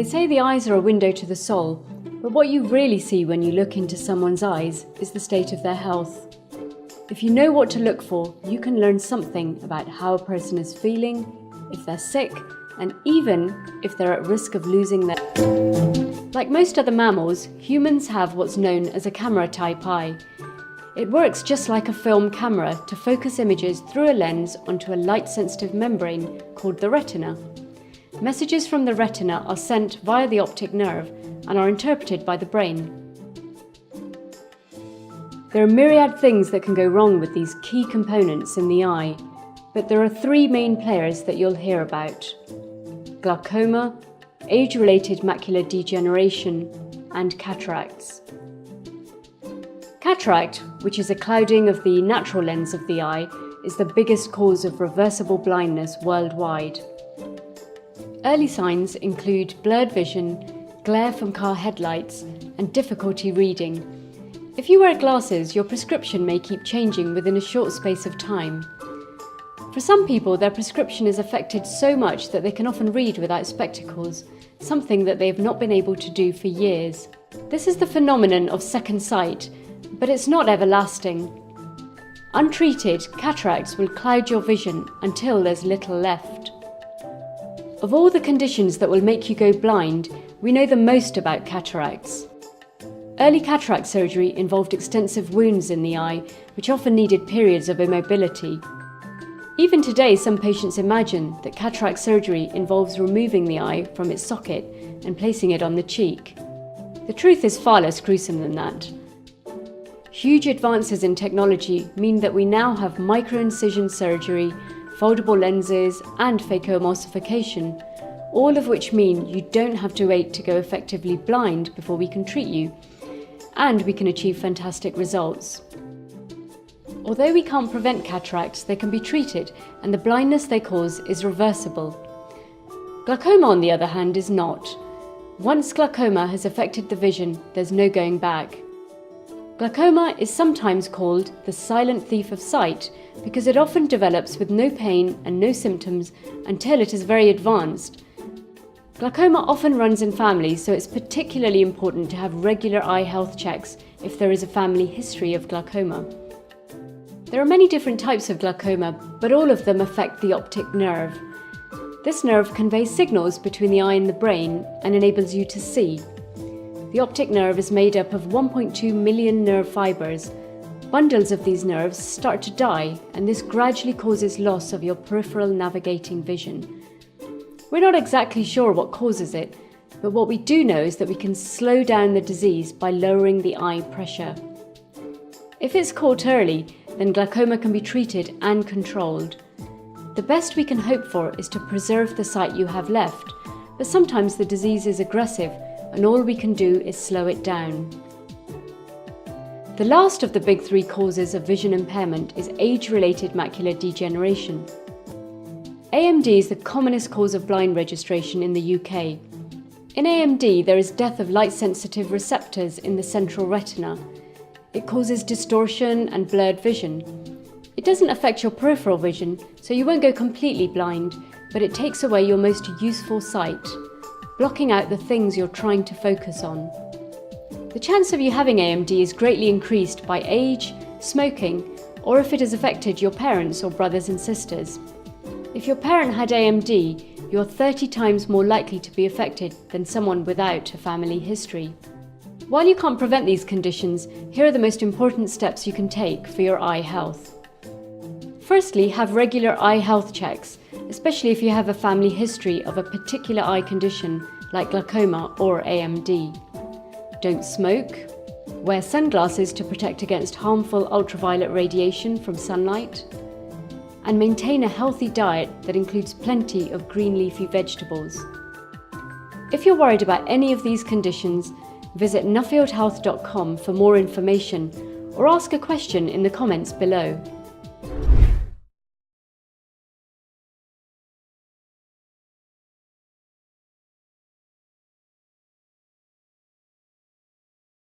They say the eyes are a window to the soul, but what you really see when you look into someone's eyes is the state of their health. If you know what to look for, you can learn something about how a person is feeling, if they're sick, and even if they're at risk of losing their... Like most other mammals, humans have what's known as a camera-type eye. It works just like a film camera to focus images through a lens onto a light-sensitive membrane called the retina. Messages from the retina are sent via the optic nerve and are interpreted by the brain. There are myriad things that can go wrong with these key components in the eye, but there are three main players that you'll hear about: glaucoma, age-related macular degeneration, and cataracts. Cataract, which is a clouding of the natural lens of the eye, is the biggest cause of reversible blindness worldwide. Early signs include blurred vision, glare from car headlights, and difficulty reading. If you wear glasses, your prescription may keep changing within a short space of time. For some people, their prescription is affected so much that they can often read without spectacles, something that they have not been able to do for years. This is the phenomenon of second sight, but it's not everlasting. Untreated, cataracts will cloud your vision until there's little left. Of all the conditions that will make you go blind, we know the most about cataracts. Early cataract surgery involved extensive wounds in the eye, which often needed periods of immobility. Even today, some patients imagine that cataract surgery involves removing the eye from its socket and placing it on the cheek. The truth is far less gruesome than that. Huge advances in technology mean that we now have micro-incision surgery, foldable lenses, and phacoemulsification, all of which mean you don't have to wait to go effectively blind before we can treat you, and we can achieve fantastic results. Although we can't prevent cataracts, they can be treated, and the blindness they cause is reversible. Glaucoma, on the other hand, is not. Once glaucoma has affected the vision, there's no going back. Glaucoma is sometimes called the silent thief of sight because it often develops with no pain and no symptoms until it is very advanced. Glaucoma often runs in families, so it's particularly important to have regular eye health checks if there is a family history of glaucoma. There are many different types of glaucoma, but all of them affect the optic nerve. This nerve conveys signals between the eye and the brain and enables you to see. The optic nerve is made up of 1.2 million nerve fibers. Bundles of these nerves start to die, and this gradually causes loss of your peripheral navigating vision. We're not exactly sure what causes it, but what we do know is that we can slow down the disease by lowering the eye pressure. If it's caught early, then glaucoma can be treated and controlled. The best we can hope for is to preserve the sight you have left, but sometimes the disease is aggressive and all we can do is slow it down. The last of the big three causes of vision impairment is age-related macular degeneration. AMD is the commonest cause of blind registration in the UK. In AMD, there is death of light-sensitive receptors in the central retina. It causes distortion and blurred vision. It doesn't affect your peripheral vision, so you won't go completely blind, but it takes away your most useful sight, blocking out the things you're trying to focus on. The chance of you having AMD is greatly increased by age, smoking, or if it has affected your parents or brothers and sisters. If your parent had AMD, you're 30 times more likely to be affected than someone without a family history. While you can't prevent these conditions, here are the most important steps you can take for your eye health. Firstly, have regular eye health checks, especially if you have a family history of a particular eye condition like glaucoma or AMD. Don't smoke. Wear sunglasses to protect against harmful ultraviolet radiation from sunlight. And maintain a healthy diet that includes plenty of green leafy vegetables. If you're worried about any of these conditions, visit nuffieldhealth.com for more information or ask a question in the comments below.